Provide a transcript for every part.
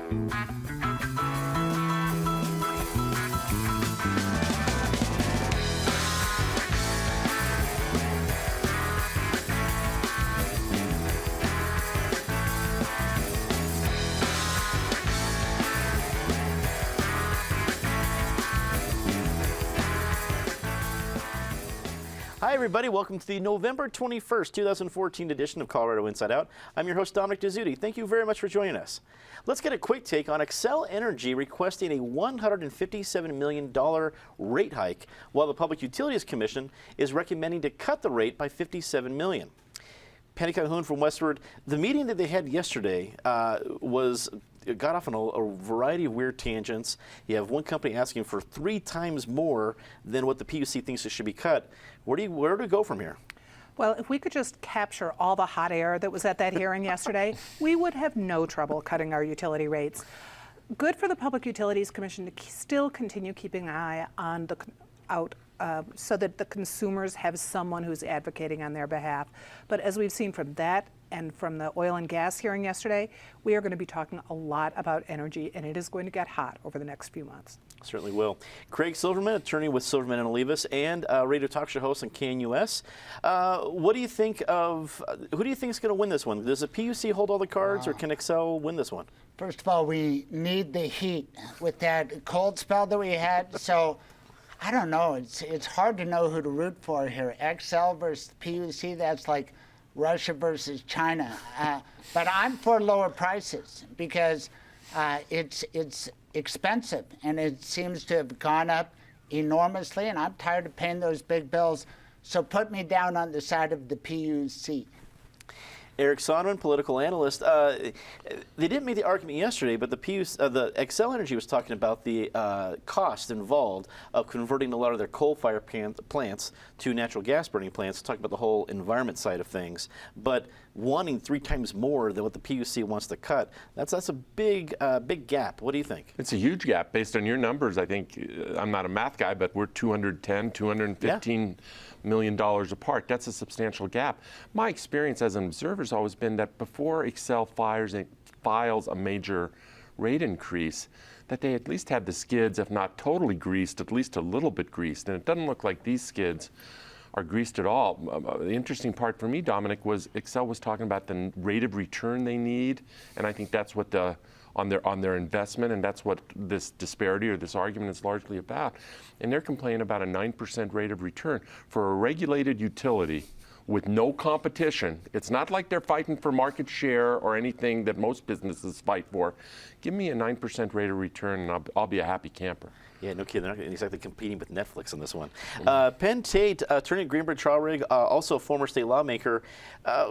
Hi, everybody. Welcome to the November 21st, 2014 edition of Colorado Inside Out. I'm your host, Dominic Dezzutti. Thank you very much for joining us. Let's get a quick take on Xcel Energy requesting a $157 million rate hike, while the Public Utilities Commission is recommending to cut the rate by $57 million. Patty Calhoun from Westward, the meeting that they had yesterday got off on a variety of weird tangents. You have one company asking for 3 times more than what the PUC thinks it should be cut. Where do we go from here? Well, if we could just capture all the hot air that was at that hearing yesterday, we would have no trouble cutting our utility rates. Good for the Public Utilities Commission to still continue keeping an eye on so that the consumers have someone who's advocating on their behalf. But as we've seen from that and from the oil and gas hearing yesterday, we are going to be talking a lot about energy, and it is going to get hot over the next few months. Certainly will. Craig Silverman, attorney with Silverman & Olivas and radio talk show host on KNUS. What do you think of, who do you think is going to win this one? Does the PUC hold all the cards, or can Xcel win this one? First of all, we need the heat with that cold spell that we had. So I don't know. It's hard to know who to root for here. Xcel versus PUC, that's like Russia versus China. But I'm for lower prices because it's expensive, and it seems to have gone up enormously, and I'm tired of paying those big bills. So put me down on the side of the PUC. Eric Sonderman, political analyst. They didn't make the argument yesterday, but the Xcel Energy was talking about the cost involved of converting a lot of their coal-fired plants to natural gas burning plants, talking about the whole environment side of things. But wanting 3 times more than what the PUC wants to cut, that's a big gap. What do you think? It's a huge gap based on your numbers. I think, I'm not a math guy, but we're $215 million apart. That's a substantial gap. My experience as an observer has always been that before Xcel files a major rate increase, that they at least had the skids, if not totally greased, at least a little bit greased. And it doesn't look like these skids are greased at all. The interesting part for me, Dominic, was Xcel was talking about the rate of return they need, and I think that's what on their investment, and that's what this disparity or this argument is largely about. And they're complaining about a 9% rate of return for a regulated utility with no competition. It's not like they're fighting for market share or anything that most businesses fight for. Give me a 9% rate of return, and I'll be a happy camper. Yeah, no kidding. They're not exactly competing with Netflix on this one. Penn Tate, attorney at Greenberg Traurig, also a former state lawmaker.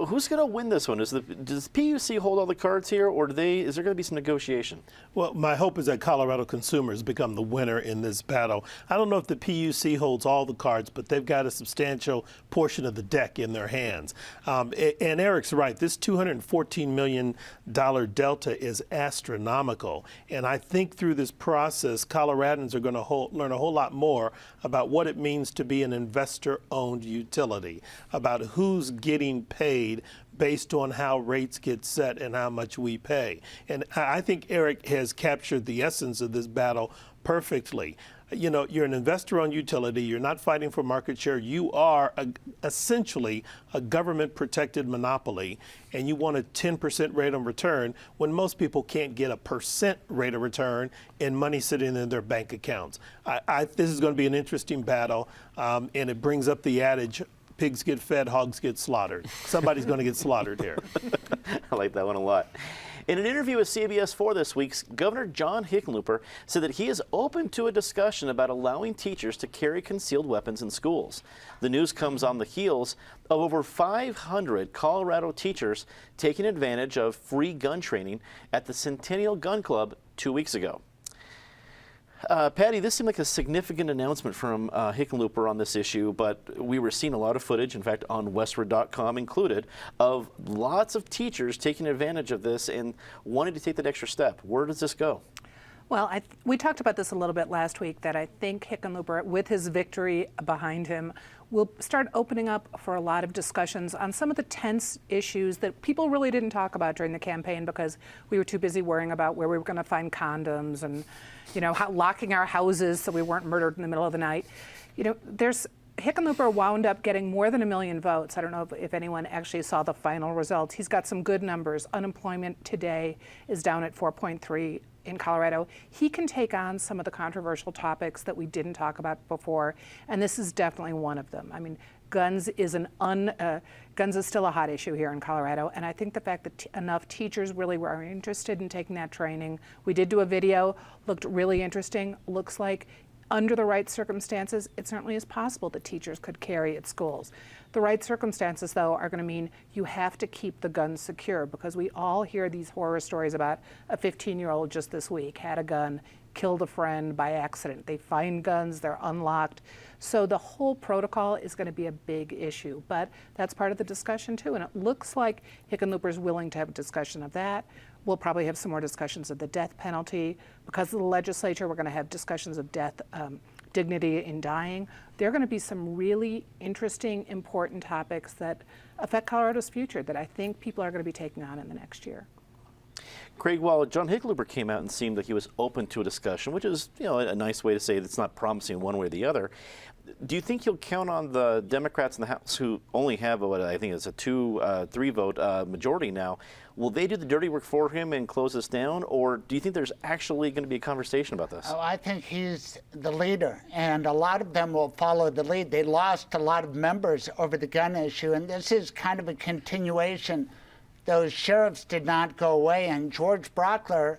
Who's going to win this one? Does PUC hold all the cards here, or is there going to be some negotiation? Well, my hope is that Colorado consumers become the winner in this battle. I don't know if the PUC holds all the cards, but they've got a substantial portion of the deck in their hands. And Eric's right. This $214 million delta is astronomical. And I think through this process, Coloradans are going to learn a whole lot more about what it means to be an investor-owned utility, about who's getting paid based on how rates get set and how much we pay. And I think Eric has captured the essence of this battle perfectly. You know, you're an investor-owned utility. You're not fighting for market share. You are essentially a government-protected monopoly, and you want a 10% rate of return when most people can't get a % rate of return and money sitting in their bank accounts. This is going to be an interesting battle, and it brings up the adage, pigs get fed, hogs get slaughtered. Somebody's going to get slaughtered here. I like that one a lot. In an interview with CBS 4 this week, Governor John Hickenlooper said that he is open to a discussion about allowing teachers to carry concealed weapons in schools. The news comes on the heels of over 500 Colorado teachers taking advantage of free gun training at the Centennial Gun Club 2 weeks ago. Patty, this seemed like a significant announcement from Hickenlooper on this issue, but we were seeing a lot of footage, in fact, on Westward.com included, of lots of teachers taking advantage of this and wanting to take that extra step. Where does this go? Well, we talked about this a little bit last week, that I think Hickenlooper, with his victory behind him, will start opening up for a lot of discussions on some of the tense issues that people really didn't talk about during the campaign because we were too busy worrying about where we were going to find condoms and, locking our houses so we weren't murdered in the middle of the night. Hickenlooper wound up getting more than 1 million votes. I don't know if anyone actually saw the final results. He's got some good numbers. Unemployment today is down at 4.3 in Colorado. He can take on some of the controversial topics that we didn't talk about before, and this is definitely one of them. I mean, guns is still a hot issue here in Colorado, and I think the fact that enough teachers really were interested in taking that training. We did do a video, looked really interesting. Looks like under the right circumstances, it certainly is possible that teachers could carry at schools. The right circumstances, though, are going to mean you have to keep the guns secure, because we all hear these horror stories about a 15-year-old just this week had a gun, killed a friend by accident. They find guns, they're unlocked. So the whole protocol is going to be a big issue, but that's part of the discussion too, and it looks like Hickenlooper's willing to have a discussion of that. We'll probably have some more discussions of the death penalty. Because of the legislature, we're going to have discussions of death, dignity in dying. There are going to be some really interesting, important topics that affect Colorado's future that I think people are going to be taking on in the next year. Craig, while John Hickenlooper came out and seemed like he was open to a discussion, which is a nice way to say it's not promising one way or the other, do you think he'll count on the Democrats in the House, who only have what I think is a 2-3 vote majority now? Will they do the dirty work for him and close this down, or do you think there's actually going to be a conversation about this? Oh, I think he's the leader, and a lot of them will follow the lead. They lost a lot of members over the gun issue, and this is kind of a continuation. Those sheriffs did not go away, and George Brockler,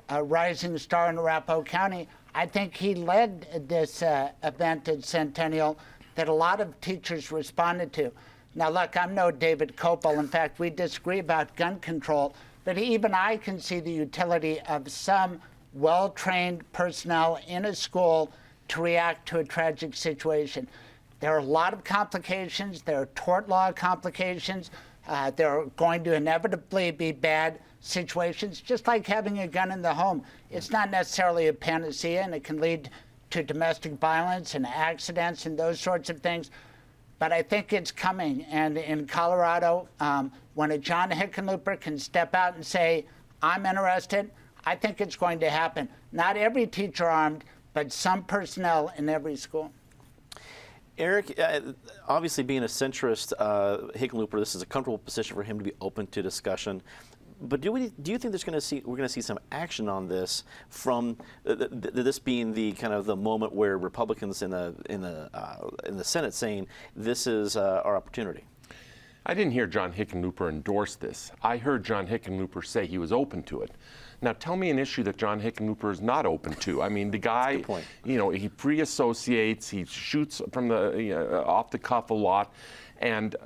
a rising star in Arapahoe County, I think he led this event at Centennial that a lot of teachers responded to. Now, look, I'm no David Kopel. In fact, we disagree about gun control, but even I can see the utility of some well-trained personnel in a school to react to a tragic situation. There are a lot of complications. There are tort law complications. There are going to inevitably be bad situations, just like having a gun in the home. It's not necessarily a panacea, and it can lead to domestic violence and accidents and those sorts of things. But I think it's coming. And in Colorado, when a John Hickenlooper can step out and say, I'm interested, I think it's going to happen. Not every teacher armed, but some personnel in every school. Eric, obviously being a centrist Hickenlooper, this is a comfortable position for him to be open to discussion. But do you think we're going to see some action on this from this being the kind of the moment where Republicans in the Senate saying this is our opportunity? I didn't hear John Hickenlooper endorse this. I heard John Hickenlooper say he was open to it. Now, tell me an issue that John Hickenlooper is not open to. I mean, the guy, he free associates, he shoots from the off the cuff a lot, and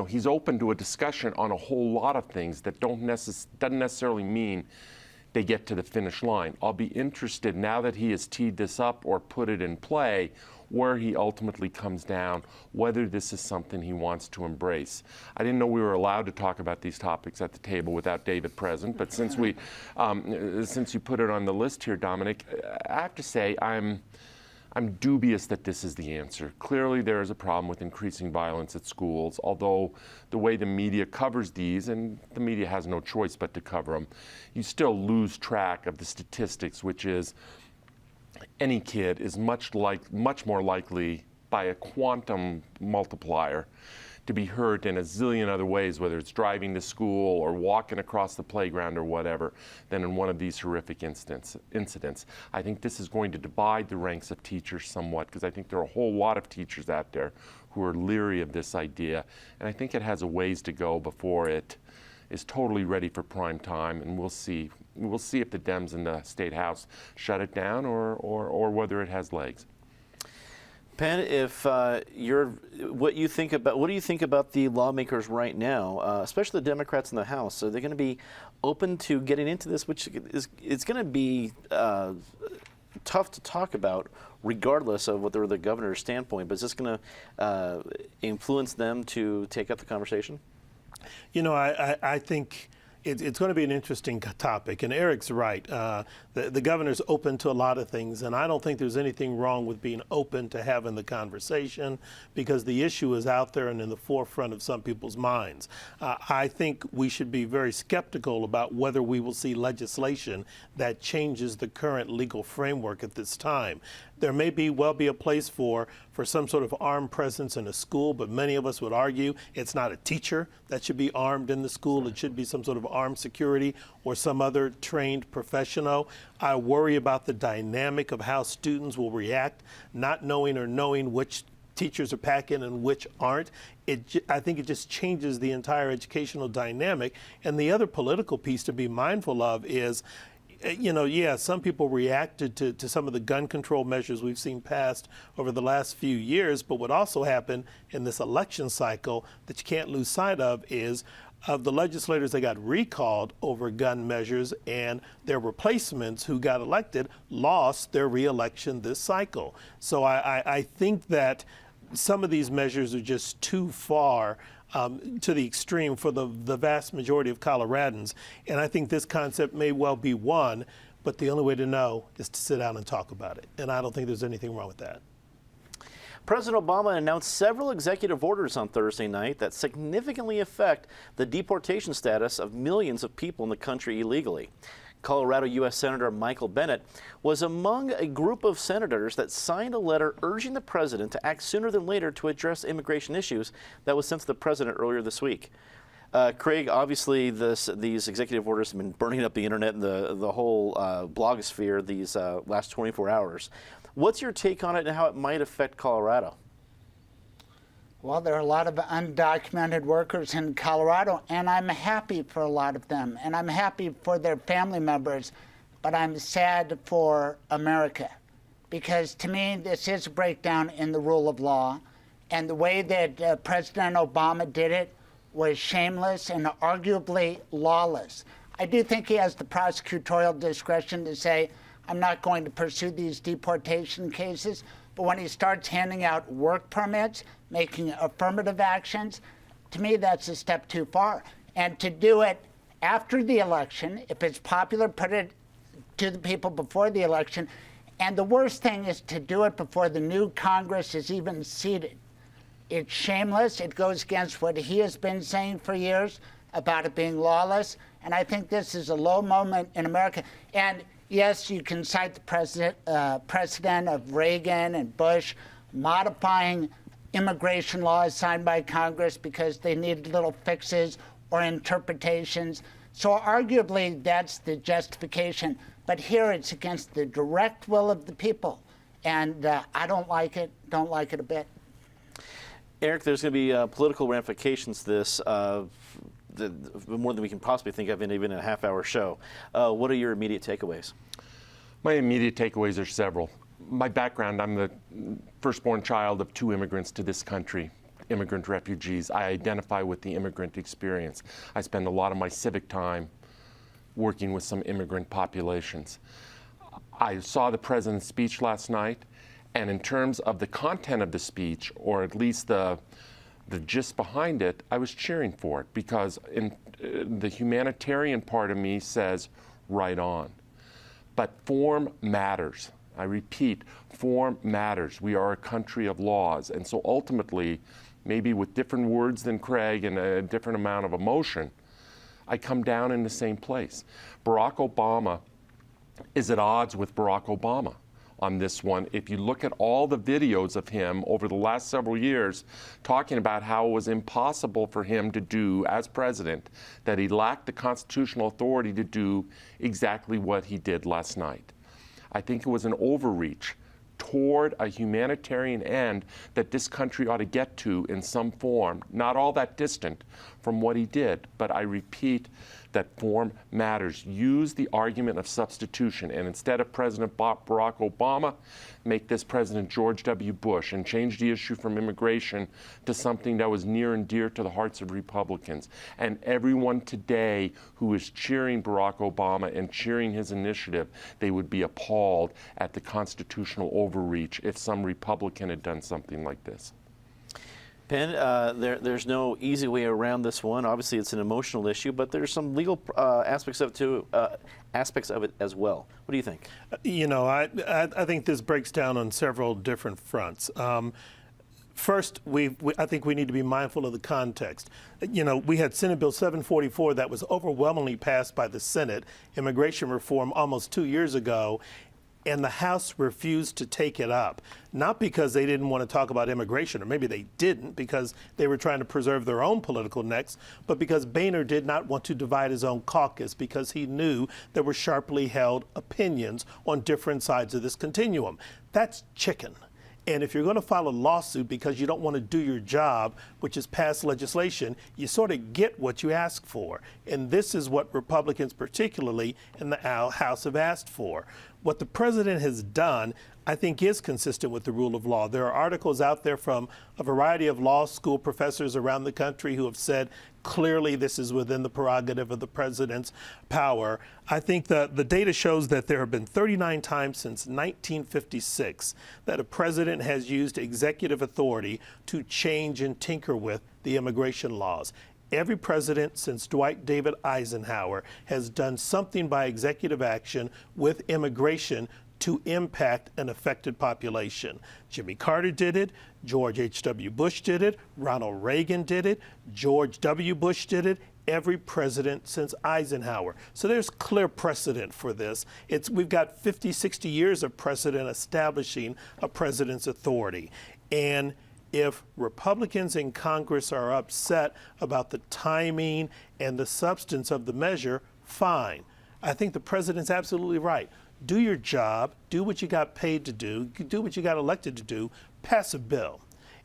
he's open to a discussion on a whole lot of things that doesn't necessarily mean they get to the finish line. I'll be interested, now that he has teed this up or put it in play, where he ultimately comes down, whether this is something he wants to embrace. I didn't know we were allowed to talk about these topics at the table without David present, but since you put it on the list here, Dominic, I have to say I'm dubious that this is the answer. Clearly there is a problem with increasing violence at schools, although the way the media covers these, and the media has no choice but to cover them, you still lose track of the statistics, which is any kid is much more likely by a quantum multiplier to be hurt in a zillion other ways, whether it's driving to school or walking across the playground or whatever, than in one of these horrific incidents. I think this is going to divide the ranks of teachers somewhat, because I think there are a whole lot of teachers out there who are leery of this idea, and I think it has a ways to go before it is totally ready for prime time, and we'll see. We'll see if the Dems in the State House shut it down or whether it has legs. Penn, if what do you think about the lawmakers right now, especially the Democrats in the House? Are they going to be open to getting into this, which it's going to be tough to talk about, regardless of what the governor's standpoint? But is this going to influence them to take up the conversation? I think It's going to be an interesting topic, and Eric's right. The governor's open to a lot of things, and I don't think there's anything wrong with being open to having the conversation because the issue is out there and in the forefront of some people's minds. I think we should be very skeptical about whether we will see legislation that changes the current legal framework at this time. There may well be a place for some sort of armed presence in a school, but many of us would argue it's not a teacher that should be armed in the school. It should be some sort of armed security or some other trained professional. I worry about the dynamic of how students will react, not knowing or knowing which teachers are packing and which aren't. I think it just changes the entire educational dynamic. And the other political piece to be mindful of is, some people reacted to some of the gun control measures we've seen passed over the last few years, but what also happened in this election cycle that you can't lose sight of is of the legislators that got recalled over gun measures and their replacements who got elected lost their reelection this cycle. So I think that some of these measures are just too far to the extreme for the vast majority of Coloradans. And I think this concept may well be one, but the only way to know is to sit down and talk about it. And I don't think there's anything wrong with that. President Obama announced several executive orders on Thursday night that significantly affect the deportation status of millions of people in the country illegally. Colorado U.S. Senator Michael Bennet was among a group of senators that signed a letter urging the president to act sooner than later to address immigration issues that was sent to the president earlier this week. Craig, obviously these executive orders have been burning up the internet and the whole blogosphere these last 24 hours. What's your take on it and how it might affect Colorado? Well, there are a lot of undocumented workers in Colorado, and I'm happy for a lot of them, and I'm happy for their family members, but I'm sad for America, because to me, this is a breakdown in the rule of law, and the way that President Obama did it was shameless and arguably lawless. I do think he has the prosecutorial discretion to say, I'm not going to pursue these deportation cases, but when he starts handing out work permits, making affirmative actions, to me, that's a step too far. And to do it after the election, if it's popular, put it to the people before the election. And the worst thing is to do it before the new Congress is even seated. It's shameless. It goes against what he has been saying for years about it being lawless. And I think this is a low moment in America. And yes, you can cite the precedent of Reagan and Bush modifying immigration laws signed by Congress because they needed little fixes or interpretations. So arguably, that's the justification. But here it's against the direct will of the people. And I don't like it a bit. Eric, there's going to be political ramifications to this, more than we can possibly think of in even a half-hour show. What are your immediate takeaways? My immediate takeaways are several. My background, I'm the firstborn child of 2 immigrants to this country, immigrant refugees. I identify with the immigrant experience. I spend a lot of my civic time working with some immigrant populations. I saw the president's speech last night, and in terms of the content of the speech, or at least the gist behind it, I was cheering for it because the humanitarian part of me says, right on. But form matters. I repeat, form matters. We are a country of laws. And so ultimately, maybe with different words than Craig and a different amount of emotion, I come down in the same place. Barack Obama is at odds with Barack Obama on this one. If you look at all the videos of him over the last several years talking about how it was impossible for him to do as president, that he lacked the constitutional authority to do exactly what he did last night. I think it was an overreach toward a humanitarian end that this country ought to get to in some form, not all that distant from what he did, but I repeat that form matters. Use the argument of substitution, and instead of President Barack Obama, make this President George W. Bush and change the issue from immigration to something that was near and dear to the hearts of Republicans. And everyone today who is cheering Barack Obama and cheering his initiative, they would be appalled at the constitutional overreach if some Republican had done something like this. Penn, there's no easy way around this one. Obviously, it's an emotional issue, but there's some legal aspects of it too, aspects of it as well. What do you think? You know, I think this breaks down on several different fronts. First, I think we need to be mindful of the context. You know, we had Senate Bill 744 that was overwhelmingly passed by the Senate, immigration reform, almost 2 years ago, and the House refused to take it up. Not because they didn't want to talk about immigration, or maybe they didn't because they were trying to preserve their own political necks, but because Boehner did not want to divide his own caucus because he knew there were sharply held opinions on different sides of this continuum. That's chicken. And if you're going to file a lawsuit because you don't want to do your job, which is pass legislation, you sort of get what you ask for. And this is what Republicans, particularly in the House, have asked for. What the president has done, I think, is consistent with the rule of law. There are articles out there from a variety of law school professors around the country who have said clearly this is within the prerogative of the president's power. I think the data shows that there have been 39 times since 1956 that a president has used executive authority to change and tinker with the immigration laws. Every president since Dwight David Eisenhower has done something by executive action with immigration to impact an affected population. Jimmy Carter did it, George H.W. Bush did it, Ronald Reagan did it, George W. Bush did it, every president since Eisenhower. So there's clear precedent for this. We've got 50, 60 years of precedent establishing a president's authority. And if Republicans in Congress are upset about the timing and the substance of the measure, fine. I think the president's absolutely right. Do your job, do what you got paid to do what you got elected to do, pass a bill.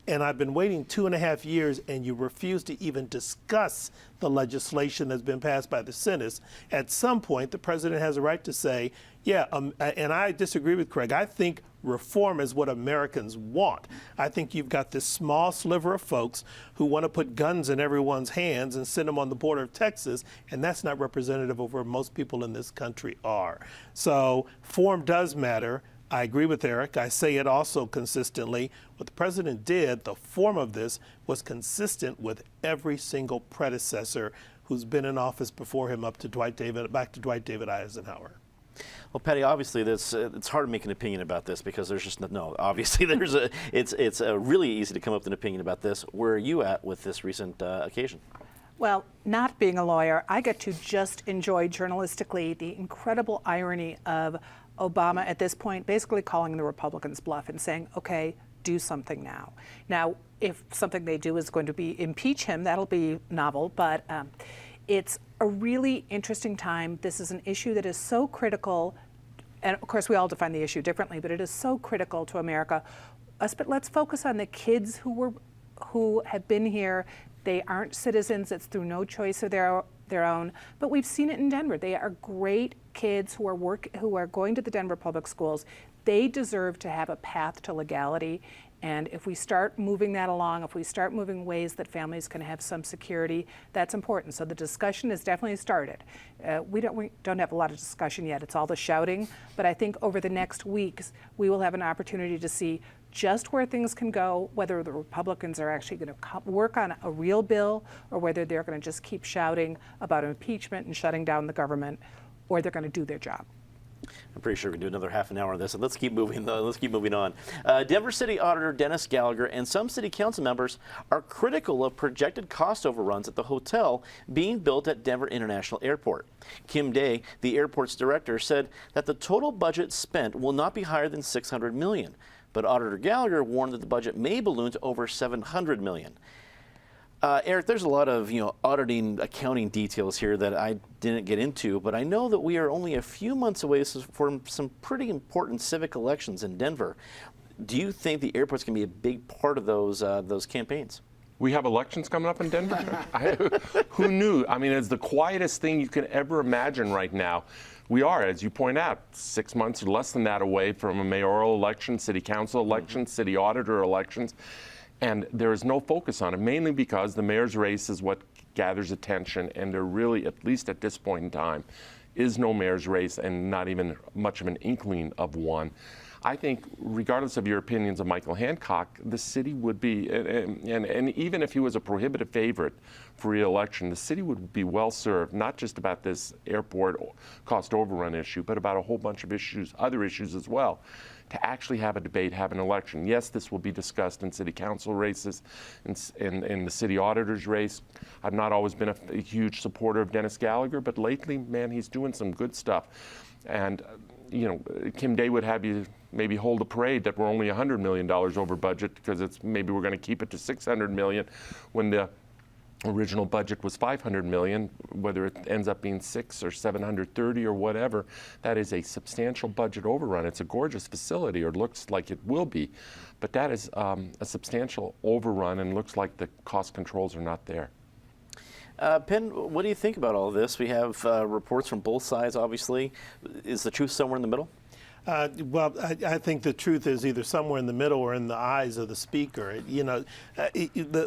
And I've been waiting 2.5 years, and you refuse to even discuss the legislation that's been passed by the Senate. At some point, the president has a right to say, yeah, and I disagree with Craig. I think reform is what Americans want. I think you've got this small sliver of folks who want to put guns in everyone's hands and send them on the border of Texas, and that's not representative of where most people in this country are. So form does matter. I agree with Eric. I say it also consistently. What the president did, the form of this, was consistent with every single predecessor who's been in office before him back to Dwight David Eisenhower. Well, Patty, obviously, it's hard to make an opinion about this because there's just no. Obviously, it's really easy to come up with an opinion about this. Where are you at with this recent occasion? Well, not being a lawyer, I get to just enjoy journalistically the incredible irony of Obama at this point basically calling the Republicans bluff and saying, okay, do something now. Now, if something they do is going to be impeach him, that'll be novel, but it's a really interesting time. This is an issue that is so critical, and of course we all define the issue differently, but it is so critical to America. But let's focus on the kids who have been here. They aren't citizens. It's through no choice of their own. But we've seen it in Denver. They are great kids who are going to the Denver public schools. They deserve to have a path to legality. And if we start moving that along, if we start moving ways that families can have some security, that's important. So the discussion has definitely started. We don't have a lot of discussion yet. It's all the shouting. But I think over the next weeks, we will have an opportunity to see just where things can go, whether the Republicans are actually going to work on a real bill or whether they're going to just keep shouting about impeachment and shutting down the government, or they're going to do their job. I'm pretty sure we can do another half an hour on this. And let's keep moving, though. Let's keep moving on. Denver City Auditor Dennis Gallagher and some city council members are critical of projected cost overruns at the hotel being built at Denver International Airport. Kim Day, the airport's director, said that the total budget spent will not be higher than $600 million. But Auditor Gallagher warned that the budget may balloon to over $700 million. Eric, there's a lot of auditing, accounting details here that I didn't get into, but I know that we are only a few months away from some pretty important civic elections in Denver. Do you think the airport's going to be a big part of those campaigns? We have elections coming up in Denver? Who knew? I mean, it's the quietest thing you could ever imagine right now. We are, as you point out, 6 months or less than that away from a mayoral election, city council election, city auditor elections. And there is no focus on it, mainly because the mayor's race is what gathers attention, and there really, at least at this point in time, is no mayor's race and not even much of an inkling of one. I think, regardless of your opinions of Michael Hancock, the city would be, and even if he was a prohibitive favorite for re-election, the city would be well served, not just about this airport cost overrun issue, but about a whole bunch of issues, other issues as well, to actually have a debate, have an election. Yes, this will be discussed in city council races, in the city auditor's race. I've not always been a huge supporter of Dennis Gallagher, but lately, man, he's doing some good stuff. And you know, Kim Day would have you maybe hold a parade that we're only $100 million over budget, because maybe we're going to keep it to $600 million when the original budget was $500 million. Whether it ends up being 6 or 730 or whatever, that is a substantial budget overrun. It's a gorgeous facility, or looks like it will be, but that is a substantial overrun, and looks like the cost controls are not there. Penn, what do you think about all this? We have reports from both sides, obviously. Is the truth somewhere in the middle? Well, I think the truth is either somewhere in the middle or in the eyes of the speaker. You know,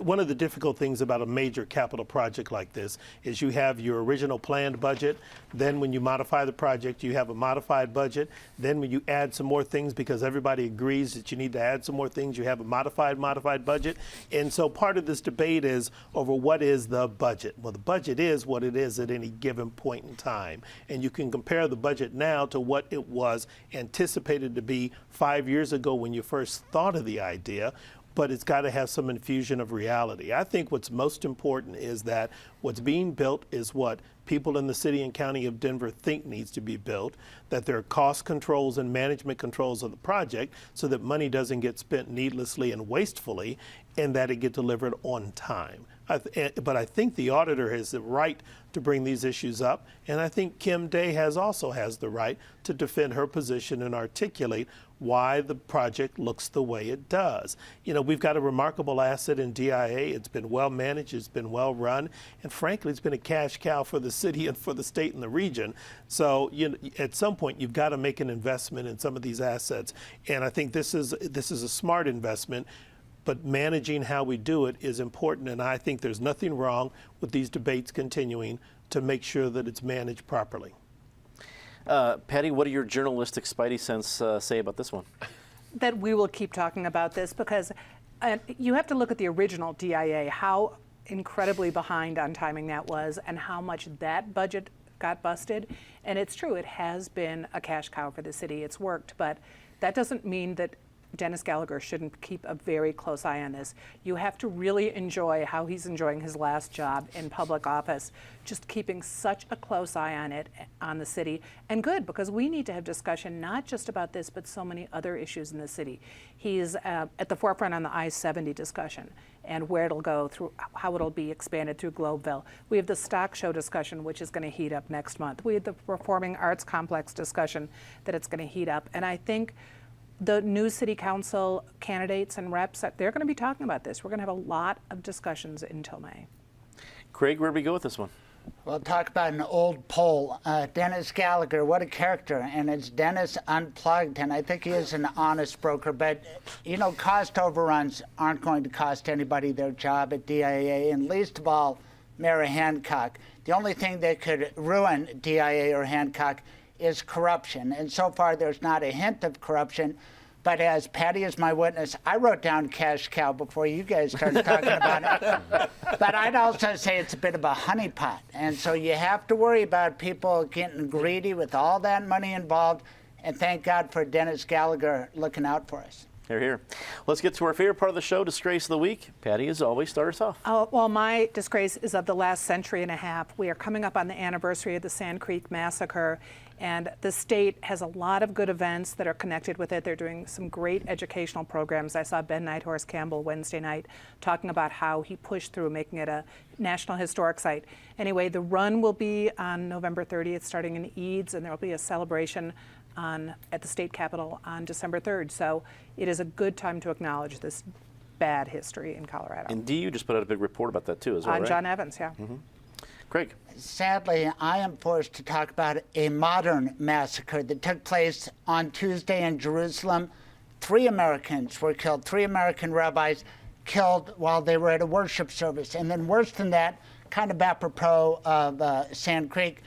one of the difficult things about a major capital project like this is you have your original planned budget. Then when you modify the project, you have a modified budget. Then when you add some more things because everybody agrees that you need to add some more things, you have a modified budget. And so part of this debate is over what is the budget. Well, the budget is what it is at any given point in time. And you can compare the budget now to what it was anticipated to be 5 years ago when you first thought of the idea, but it's got to have some infusion of reality. I think what's most important is that what's being built is what people in the city and county of Denver think needs to be built, that there are cost controls and management controls of the project so that money doesn't get spent needlessly and wastefully, and that it get delivered on time. But I think the auditor has the right to bring these issues up, and I think Kim Day also has the right to defend her position and articulate why the project looks the way it does. You know, we've got a remarkable asset in DIA. It's been well managed, it's been well run, and frankly, it's been a cash cow for the city and for the state and the region. So at some point, you've got to make an investment in some of these assets, and I think this is a smart investment. But managing how we do it is important, and I think there's nothing wrong with these debates continuing to make sure that it's managed properly. Patty, what do your journalistic spidey sense say about this one? That we will keep talking about this, because you have to look at the original DIA, how incredibly behind on timing that was, and how much that budget got busted. And it's true, it has been a cash cow for the city. It's worked, but that doesn't mean that Dennis Gallagher shouldn't keep a very close eye on this. You have to really enjoy how he's enjoying his last job in public office, just keeping such a close eye on it, on the city. And good, because we need to have discussion not just about this, but so many other issues in the city. He's at the forefront on the I-70 discussion and where it'll go, through how it'll be expanded through Globeville. We have the stock show discussion, which is going to heat up next month. We have the performing arts complex discussion that it's going to heat up. And I think the new city council candidates and reps, they're going to be talking about this. We're going to have a lot of discussions until May. Craig, where do we go with this one? We'll talk about an old poll. Dennis Gallagher, what a character. And it's Dennis Unplugged, and I think he is an honest broker. But, you know, cost overruns aren't going to cost anybody their job at DIA, and least of all, Mayor Hancock. The only thing that could ruin DIA or Hancock is corruption. And so far, there's not a hint of corruption. But as Patty is my witness, I wrote down cash cow before you guys started talking about it. But I'd also say it's a bit of a honeypot. And so you have to worry about people getting greedy with all that money involved. And thank God for Dennis Gallagher looking out for us. Hear, hear. Let's get to our favorite part of the show, Disgrace of the Week. Patty, as always, start us off. Well, my disgrace is of the last century and a half. We are coming up on the anniversary of the Sand Creek Massacre, and the state has a lot of good events that are connected with it. They're doing some great educational programs. I saw Ben Nighthorse Campbell Wednesday night talking about how he pushed through making it a National Historic Site. Anyway, the run will be on November 30th, starting in Eads, and there will be a celebration at the state capitol on December 3rd. So it is a good time to acknowledge this bad history in Colorado. And DU just put out a big report about that too, as well, on right? John Evans, yeah. Mm-hmm. Craig. Sadly, I am forced to talk about a modern massacre that took place on Tuesday in Jerusalem. 3 Americans were killed, 3 American rabbis killed while they were at a worship service. And then worse than that, kind of apropos of Sand Creek,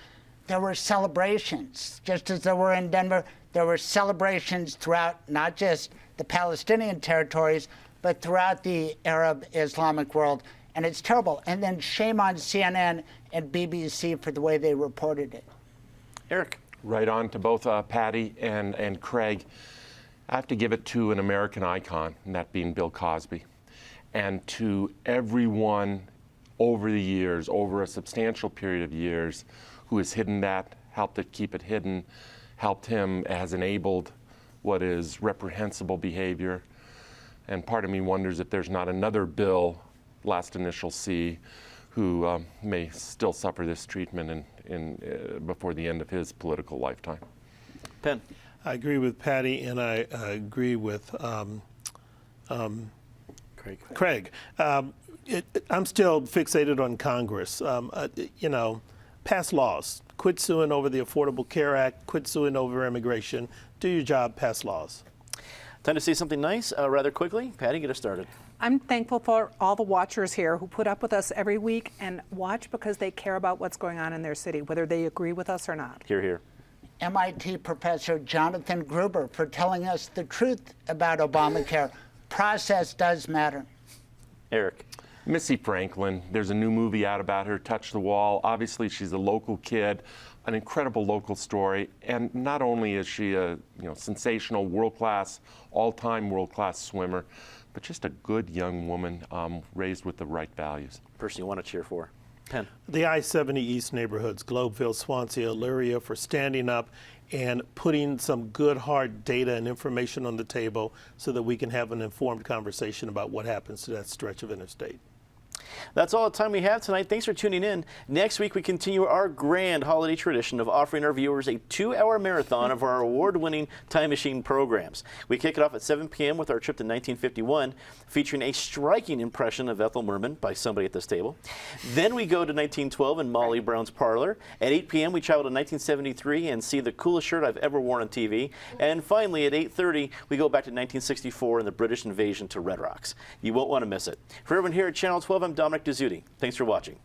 there were celebrations, just as there were in Denver. There were celebrations throughout not just the Palestinian territories, but throughout the Arab Islamic world. And it's terrible. And then shame on CNN and BBC for the way they reported it. Eric. Right on to both Patty and Craig. I have to give it to an American icon, and that being Bill Cosby. And to everyone over the years, over a substantial period of years, who has hidden that, helped it keep it hidden, helped him, has enabled what is reprehensible behavior. And part of me wonders if there's not another Bill, last initial C, who may still suffer this treatment before the end of his political lifetime. Penn. I agree with Patty, and I agree with Craig. I'm still fixated on Congress. Pass laws. Quit suing over the Affordable Care Act. Quit suing over immigration. Do your job. Pass laws. Time to say something nice rather quickly. Patty, get us started. I'm thankful for all the watchers here who put up with us every week and watch because they care about what's going on in their city, whether they agree with us or not. Hear, hear. MIT professor Jonathan Gruber for telling us the truth about Obamacare. Process does matter. Eric. Missy Franklin, there's a new movie out about her, Touch the Wall. Obviously, she's a local kid, an incredible local story. And not only is she a sensational, world-class, all-time world-class swimmer, but just a good young woman raised with the right values. Person you want to cheer for. Penn. The I-70 East neighborhoods, Globeville, Swansea, Elyria, for standing up and putting some good, hard data and information on the table so that we can have an informed conversation about what happens to that stretch of interstate. That's all the time we have tonight. Thanks for tuning in. Next week, we continue our grand holiday tradition of offering our viewers a 2-hour marathon of our award-winning time machine programs. We kick it off at 7 p.m. with our trip to 1951, featuring a striking impression of Ethel Merman by somebody at this table. Then we go to 1912 in Molly Brown's parlor. At 8 p.m., we travel to 1973 and see the coolest shirt I've ever worn on TV. And finally, at 8:30, we go back to 1964 and the British invasion to Red Rocks. You won't want to miss it. For everyone here at Channel 12, I'm Dominic Dezzutti. Thanks for watching.